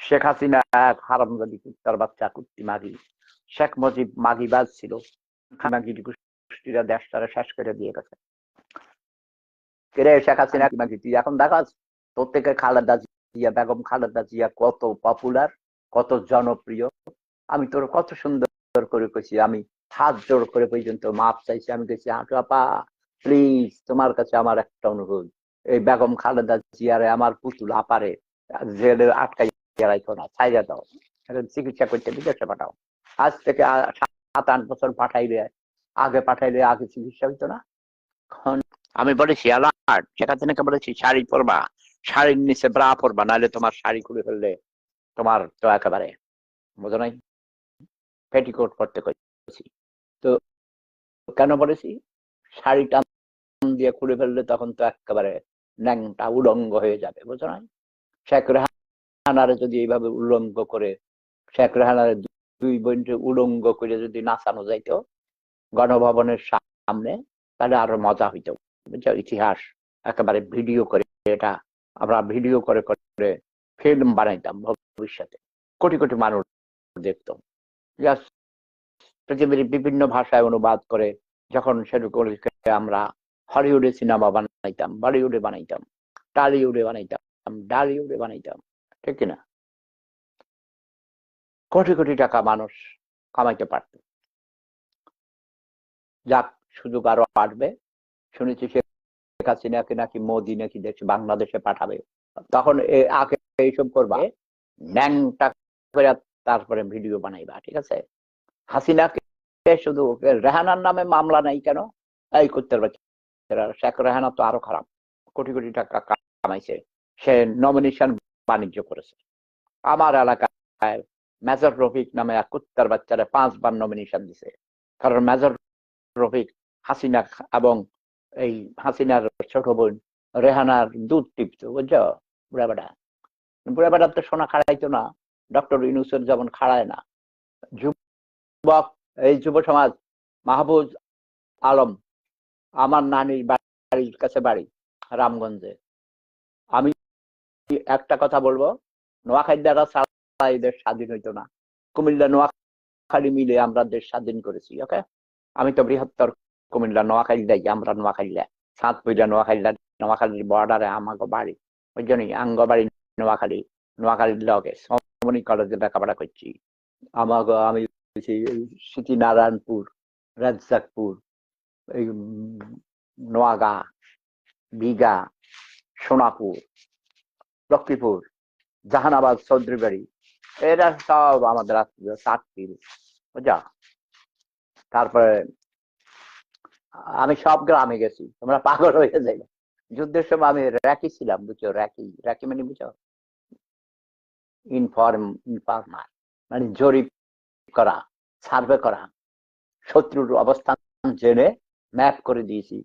শেখ হাসিনা এক হারামজাদি কুত্তার বাচ্চা, কুত্তি মাগি। শেখ মুজিব মাগিবাজ ছিল, মাগির গোষ্ঠীরা দেশটারে শেষ করে দিয়ে গেছে। শেখ হাসিনা মাগি, তুই এখন দেখাস তোর থেকে খালেদা জিয়া, বেগম খালেদা জিয়া কত পপুলার, কত জনপ্রিয়। আমি তোর কত সুন্দর করে কইছি, আমি হাত জোর করে পর্যন্ত মাপ চাইছি। আমি কইছি, হাঁটু আপা প্লিজ, তোমার কাছে আমার একটা অনুরোধ, এই বেগম খালেদা জিয়ারে আমার পুতুল আপারে জেলে আটকাই রাখো না, ছাইরা দাও, চিকিৎসা করতে বিদেশে পাঠাও। আজ থেকে 7-8 বছর পাঠাইলে, আগে পাঠাইলে আগে চিকিৎসা হইতো না। এখন আমি বলেছি অ্যালার্ট, শেখ হাসিনাকে বলেছি শাড়ি পরবা, শাড়ির নিচে ব্রা পরবা, নাহলে তোমার শাড়ি খুলে ফেললে তোমার তো একেবারে, বুঝো নাই, পেটিকোট করতে করেছি। তো কেন বলেছি, শাড়িটা দিয়ে খুলে ফেললে তখন তো একেবারে ন্যাংটা উলঙ্গ হয়ে যাবে, বুঝো নাই। শেখ রেহানারে যদি এইভাবে উলঙ্গ করে, শেখ রেহানারে 2 বোনকে উলঙ্গ করে যদি নাচানো যাইতো গণভবনের সামনে, তাহলে আরো মজা হইতো, বুঝছো। ইতিহাস একেবারে ভিডিও করে, এটা আমরা ভিডিও করে করে ফিল্ম বানাইতাম ভবিষ্যতে, কোটি কোটি মানুষ দেখতো। পৃথিবীর বিভিন্ন ভাষায় অনুবাদ করে যখন সেরকম আমরা হলিউডে সিনেমা বানাইতাম, বলিউডে বানাইতাম, টালিউডে বানাইতাম, ডালিউডে বানাইতাম, ঠিক কিনা? কোটি কোটি টাকা মানুষ কামাইতে পারত। যাক, সুযোগ আরো আসবে। শুনেছি শেখ হাসিনাকে নাকি মোদি নাকি বাংলাদেশে পাঠাবে, তখন আগে এইসব করবা, ন্যাংটা করে তারপরে ভিডিও বানাইবা, ঠিক আছে। হাসিনাকে শুধু, রেহানার নামে মামলা নাই কেন? এই করতে পারছে, শেখ রেহানা তো আরো খারাপ, কোটি কোটি টাকা কামাইছে, সে নমিনেশন বাণিজ্য করেছে। আমার এলাকায় মেজর রফিক নামে এক কুত্তার বাচ্চারা 5 বার নমিনেশন দিছে, কারণ মেজর রফিক হাসিনা এবং এই হাসিনার ছোট বোন রেহানার দুধ টিপত, বুঝছো। বুড়া বেটা তো সোনা খাড়াইতো না, ডক্টর ইউনূসের যেমন খাড়ায় না। যুবক, এই যুব সমাজ, মাহবুজ আলম, আমার নানির বাড়ির কাছে বাড়ি রামগঞ্জে। আমি একটা কথা বলবো, নোয়াখালী দ্বারা ছাড়া এই দেশ স্বাধীন হইতো না। কুমিল্লা নোয়াখালী মিলে আমরা দেশ স্বাধীন করেছি, ওকে। আমি তো বৃহত্তর কুমিল্লা, নোয়াখালী দেয়, আমরা নোয়াখালী সাতপুরা নোয়াখালীর বর্ডারে আমাকে বাড়ি, ওই জন্যই আঙ্গ বাড়ি নোয়াখালী, নোয়াখালীর লগে সমনি কলেজে লেখাপড়া করছি। আমি স্মৃতি নারায়ণপুর, রাজ্জাকপুর, এই নোয়াগা, বিঘা, সোনাপুর, লক্ষ্মীপুর, জাহানাবাদ, চৌধুরী বাড়ি, এরা সব আমাদের আত্মীয়, 7 বুঝা। তারপরে আমি সব গ্রামে গেছি, তোমরা পাগল হয়ে যাই। যুদ্ধের সময় আমি র্যাকি ছিলাম, বুঝছো। র্যাকি মানে বুঝছো, ইনফরমার, মানে জরিপ করা, সার্ভে করা, শত্রুর অবস্থান জেনে ম্যাপ করে দিয়েছি,